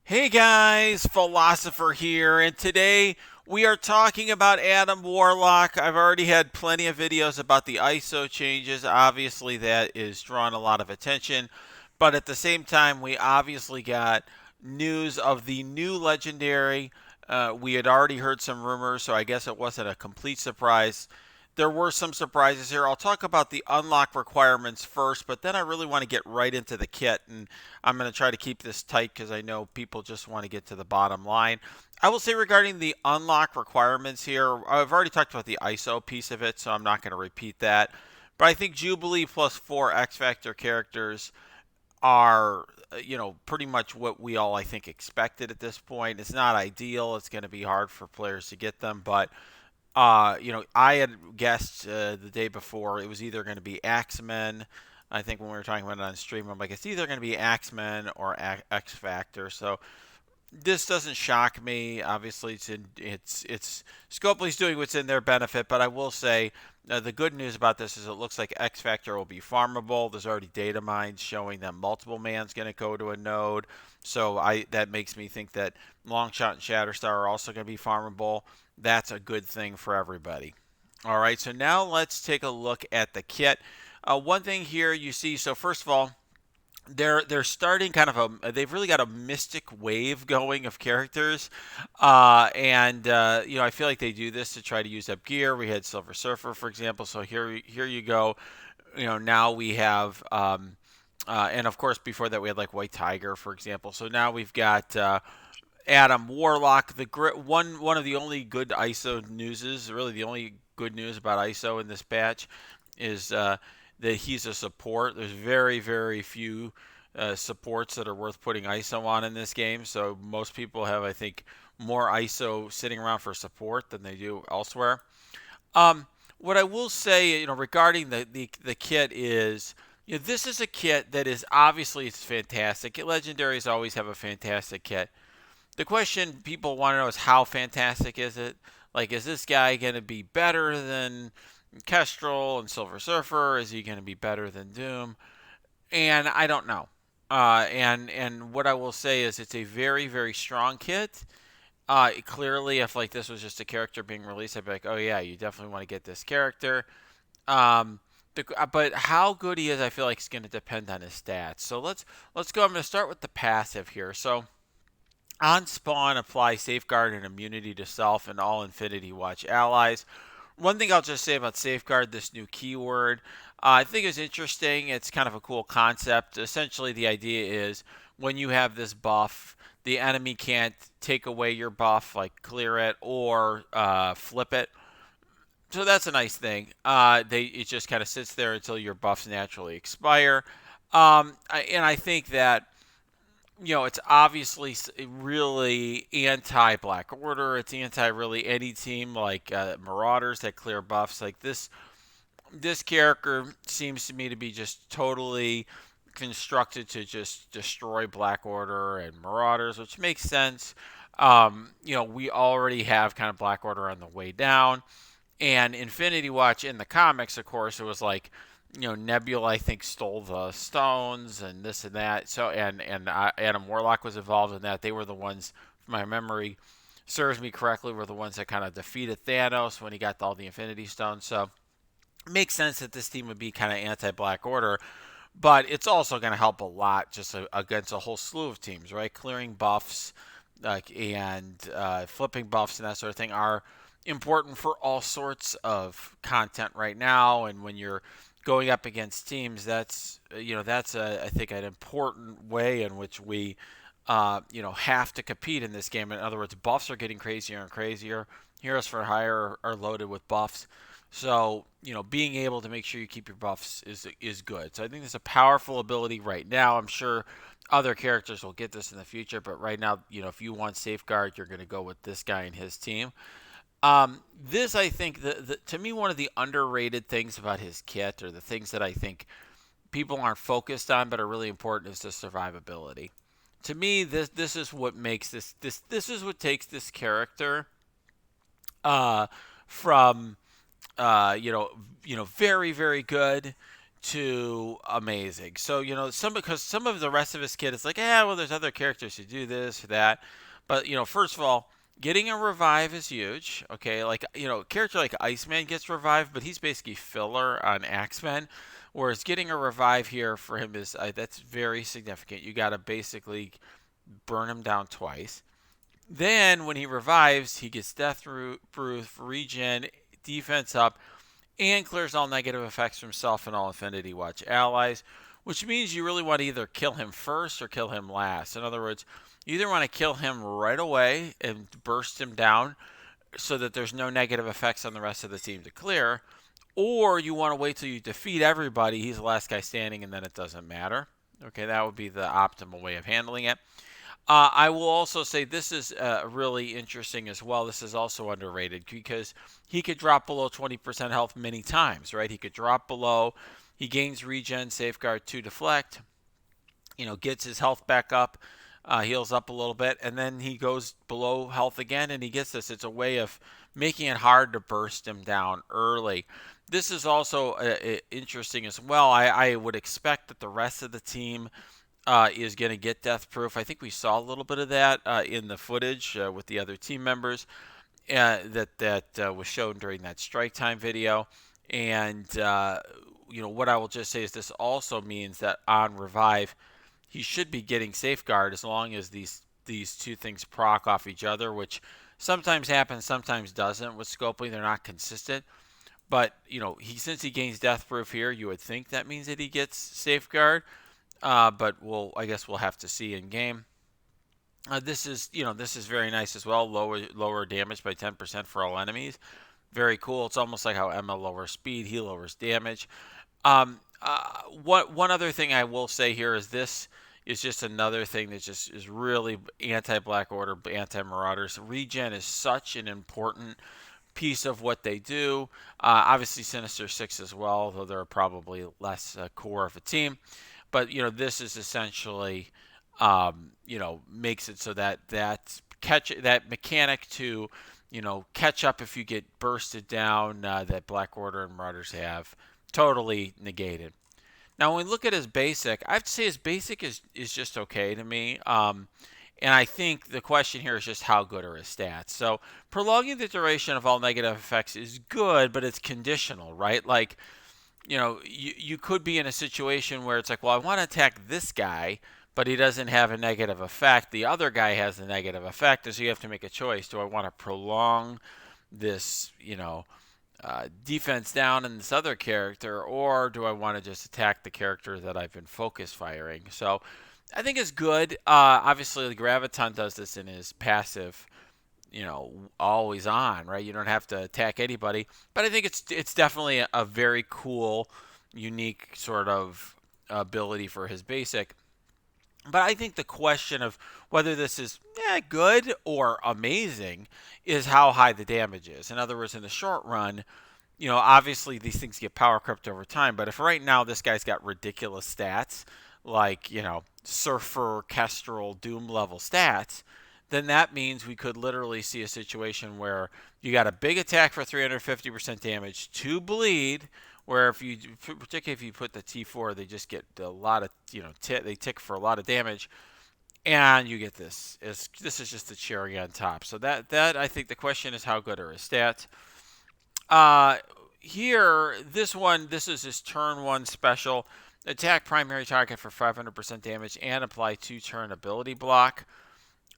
Hey guys, Philosopher here, and today we are talking about Adam Warlock. I've already had plenty of videos about the ISO changes. Obviously, that is drawing a lot of attention, but at the same time, we obviously got news of the new legendary. We had already heard some rumors, so I guess it wasn't a complete surprise. There were some surprises here. I'll talk about the unlock requirements first, but then I really want to get right into the kit, and I'm going to try to keep this tight because I know people just want to get to the bottom line. I will say regarding the unlock requirements here, I've already talked about the ISO piece of it, so I'm not going to repeat that. But I think Jubilee plus 4 X Factor characters are pretty much what we all I think expected at this point. It's not ideal. It's going to be hard for players to get them, but I had guessed the day before it was either going to be Axemen. I think when we were talking about it on stream, I'm like, it's either going to be Axemen or X Factor. So this doesn't shock me. Obviously, it's Scopely's doing what's in their benefit, but I will say the good news about this is it looks like X Factor will be farmable. There's already data mines showing that multiple man's going to go to a node, so I that makes me think that Longshot and Shatterstar are also going to be farmable. That's a good thing for everybody. All right, so now let's take a look at the kit. One thing here you see. So first of all, they're starting kind of they've really got a mystic wave going of characters, and I feel like they do this to try to use up gear. We had Silver Surfer, for example, so here you go. Now we have and of course before that we had like White Tiger, for example. So now we've got Adam Warlock. One of the only good ISO news is really the only good news about ISO in this patch is that he's a support. There's very few supports that are worth putting ISO on in this game. So most people have, I think, more ISO sitting around for support than they do elsewhere. What I will say, regarding the kit is, this is a kit that is obviously it's fantastic. Legendaries always have a fantastic kit. The question people want to know is how fantastic is it? Like, is this guy going to be better than Kestrel and Silver Surfer? Is he going to be better than Doom? And I don't know. And what I will say is it's a very strong kit. Clearly, if like this was just a character being released, I'd be like, oh yeah, you definitely want to get this character. Um, but how good he is, I feel like is going to depend on his stats. So let's go. I'm going to start with the passive here. So on spawn, apply safeguard and immunity to self and all Infinity Watch allies. One thing I'll just say about safeguard, this new keyword, I think is interesting. It's kind of a cool concept. Essentially, the idea is when you have this buff, the enemy can't take away your buff, like clear it or flip it. So that's a nice thing. It just kind of sits there until your buffs naturally expire. And I think that it's obviously really anti Black Order. It's anti really any team like Marauders that clear buffs. Like this character seems to me to be just totally constructed to just destroy Black Order and Marauders, which makes sense. We already have kind of Black Order on the way down. And Infinity Watch in the comics, of course, it was like, Nebula I think stole the stones and this and that. So and Adam Warlock was involved in that. They were the ones, if my memory serves me correctly, were the ones that kind of defeated Thanos when he got all the Infinity Stones. So it makes sense that this team would be kind of anti-Black Order, but it's also going to help a lot just against a whole slew of teams, right? Clearing buffs, and flipping buffs and that sort of thing are important for all sorts of content right now. And when you're going up against teams, that's I think an important way in which we have to compete in this game. In other words, buffs are getting crazier and crazier. Heroes for Hire are loaded with buffs. So, being able to make sure you keep your buffs is good. So I think there's a powerful ability right now. I'm sure other characters will get this in the future, but right now, if you want Safeguard, you're going to go with this guy and his team. This, I think, to me, one of the underrated things about his kit, or the things that I think people aren't focused on but are really important, is the survivability. To me, this is what makes this is what takes this character from very good to amazing. So, because some of the rest of his kit is like, yeah, well, there's other characters who do this or that. But, first of all, getting a revive is huge. Okay, like, a character like Iceman gets revived, but he's basically filler on Axemen. Whereas getting a revive here for him is that's very significant. You got to basically burn him down twice. Then when he revives, he gets death proof, regen, defense up, and clears all negative effects from himself and all Infinity Watch allies, which means you really want to either kill him first or kill him last. In other words, you either want to kill him right away and burst him down so that there's no negative effects on the rest of the team to clear, or you want to wait till you defeat everybody, he's the last guy standing, and then it doesn't matter. Okay, that would be the optimal way of handling it. I will also say this is really interesting as well. This is also underrated because he could drop below 20% health many times, right? He could drop below. He gains regen, safeguard 2, deflect. Gets his health back up, heals up a little bit, and then he goes below health again, and he gets this. It's a way of making it hard to burst him down early. This is also interesting as well. I would expect that the rest of the team is going to get death proof. I think we saw a little bit of that in the footage with the other team members that was shown during that strike time video. And what I will just say is this also means that on revive, he should be getting safeguard as long as these two things proc off each other, which sometimes happens, sometimes doesn't with scoping. They're not consistent. But since he gains death proof here, you would think that means that he gets safeguard. But I guess we'll have to see in game. This is very nice as well. Lower damage by 10% for all enemies. Very cool. It's almost like how Emma lowers speed, he lowers damage. One other thing I will say here is this is just another thing that just is really anti-Black Order, anti-Marauders. Regen is such an important piece of what they do. Obviously Sinister Six as well, though they're probably less core of a team. But this is essentially, makes it so that that mechanic to, catch up if you get bursted down that Black Order and Marauders have totally negated. Now, when we look at his basic, I have to say his basic is just okay to me. And I think the question here is just how good are his stats. So prolonging the duration of all negative effects is good, but it's conditional, right? Like, you could be in a situation where it's like, well, I want to attack this guy, but he doesn't have a negative effect. The other guy has a negative effect, and so you have to make a choice. Do I want to prolong this, defense down in this other character, or do I want to just attack the character that I've been focus firing? So I think it's good. Obviously, the Graviton does this in his passive, always on, right? You don't have to attack anybody. But I think it's definitely a very cool, unique sort of ability for his basic. But I think the question of whether this is good or amazing is how high the damage is. In other words, in the short run, obviously these things get power crept over time. But if right now this guy's got ridiculous stats, like, Surfer, Kestrel, Doom level stats, then that means we could literally see a situation where you got a big attack for 350% damage, 2 bleed, where particularly if you put the T4, they just get a lot of, they tick for a lot of damage, and you get this. This is just the cherry on top. So that I think the question is how good are his stats. Here, this is his turn 1 special. Attack primary target for 500% damage and apply 2-turn ability block.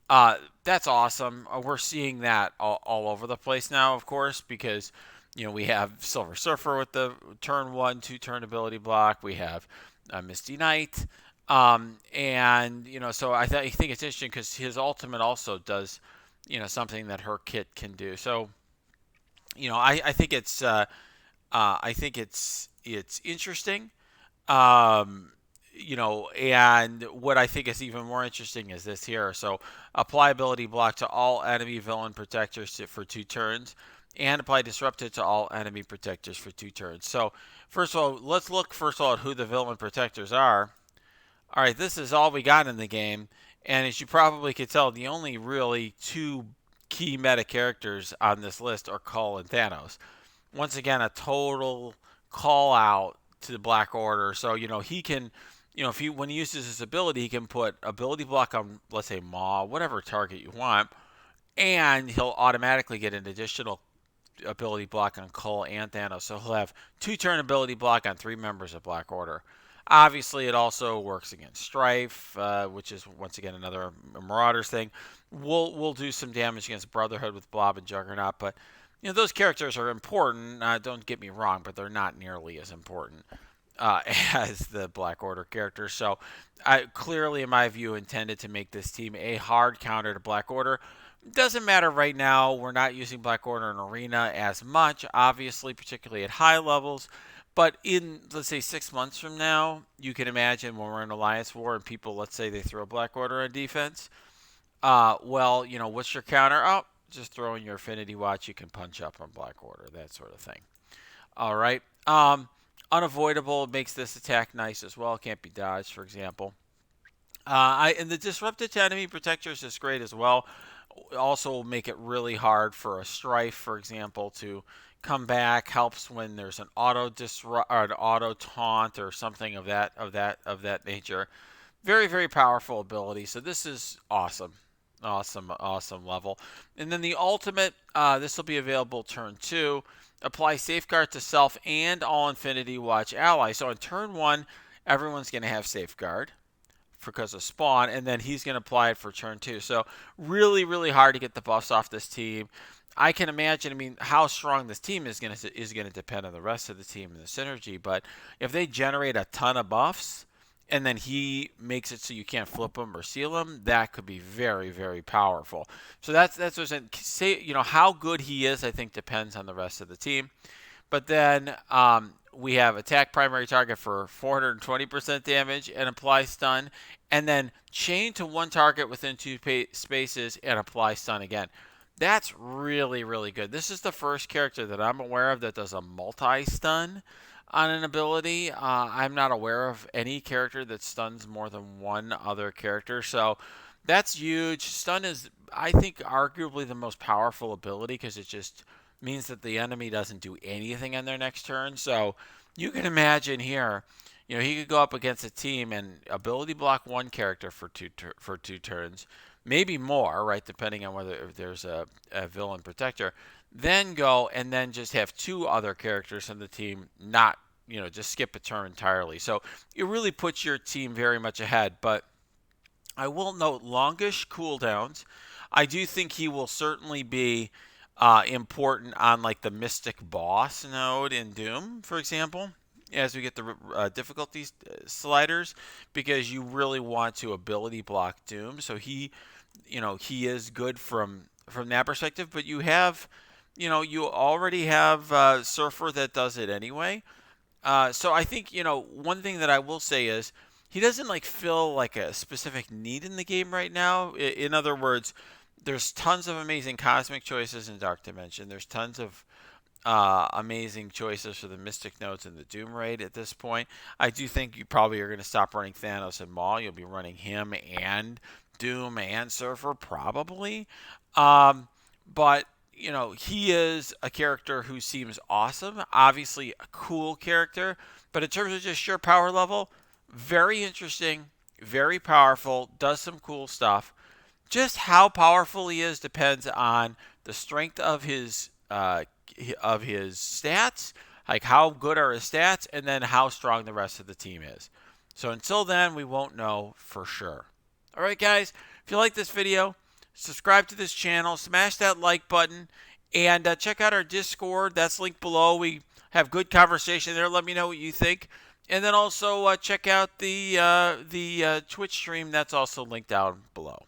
That's awesome. We're seeing that all over the place now, of course, because we have Silver Surfer with the turn 1, 2-turn ability block. We have Misty Knight, and so I think it's interesting because his ultimate also does something that her kit can do. So I think it's it's interesting. And what I think is even more interesting is this here. So apply ability block to all enemy villain protectors for 2 turns, and apply disrupted to all enemy protectors for 2 turns. So first of all, let's look at who the villain protectors are. All right, this is all we got in the game, and as you probably could tell, the only really 2 key meta characters on this list are Kull and Thanos. Once again, a total call out to the Black Order. So he can, if he when he uses his ability, he can put ability block on, let's say, Maw, whatever target you want, and he'll automatically get an additional ability block on Cull and Thanos. So he'll have 2-turn ability block on 3 members of Black Order. Obviously, it also works against Strife, which is once again another Marauders thing. We'll do some damage against Brotherhood with Blob and Juggernaut, but those characters are important. Don't get me wrong, but they're not nearly as important as the Black Order characters. So I clearly, in my view, intended to make this team a hard counter to Black Order. Doesn't matter right now. We're not using Black Order in Arena as much, obviously, particularly at high levels. But in, let's say, 6 months from now, you can imagine when we're in Alliance War and people, let's say, they throw Black Order on defense. Well, what's your counter? Oh, just throw in your Affinity Watch. You can punch up on Black Order, that sort of thing. All right. Unavoidable makes this attack nice as well. Can't be dodged, for example. And the Disrupted to Enemy Protectors is great as well. Also will make it really hard for a Strife, for example, to come back. Helps when there's an auto disrupt or an auto taunt or something of that nature. Very, very powerful ability. So this is awesome. Awesome level. And then the ultimate, this will be available turn 2. Apply Safeguard to self and all Infinity Watch allies. So on turn 1, everyone's going to have Safeguard because of spawn, and then he's going to apply it for turn 2. So really, really hard to get the buffs off this team. I can imagine, how strong this team is going to depend on the rest of the team and the synergy. But if they generate a ton of buffs, and then he makes it so you can't flip them or seal them, that could be very, very powerful. So that's what I'm saying. How good he is, I think, depends on the rest of the team. But then we have attack primary target for 420% damage and apply stun, and then chain to one target within 2 spaces and apply stun again. That's really, really good. This is the first character that I'm aware of that does a multi-stun on an ability. I'm not aware of any character that stuns more than one other character, so that's huge. Stun is, I think, arguably the most powerful ability because it just means that the enemy doesn't do anything on their next turn. So you can imagine here, he could go up against a team and ability block one character for two turns, maybe more, right, depending on whether if there's a villain protector. Then go and then just have 2 other characters on the team not, just skip a turn entirely. So it really puts your team very much ahead. But I will note longish cooldowns. I do think he will certainly be important on like the Mystic Boss node in Doom, for example, as we get the difficulty sliders, because you really want to ability block Doom. So he is good from that perspective. But you have, you already have Surfer that does it anyway. So I think, one thing that I will say is he doesn't fill like a specific need in the game right now. In other words, there's tons of amazing cosmic choices in Dark Dimension. There's tons of amazing choices for the Mystic Nodes in the Doom Raid at this point. I do think you probably are going to stop running Thanos and Maul. You'll be running him and Doom and Surfer probably. But he is a character who seems awesome. Obviously a cool character. But in terms of just sheer power level, very interesting, very powerful, does some cool stuff. Just how powerful he is depends on the strength of his stats, like how good are his stats, and then how strong the rest of the team is. So until then, we won't know for sure. All right, guys, if you like this video, subscribe to this channel, smash that like button, and check out our Discord. That's linked below. We have good conversation there. Let me know what you think. And then also check out the Twitch stream. That's also linked down below.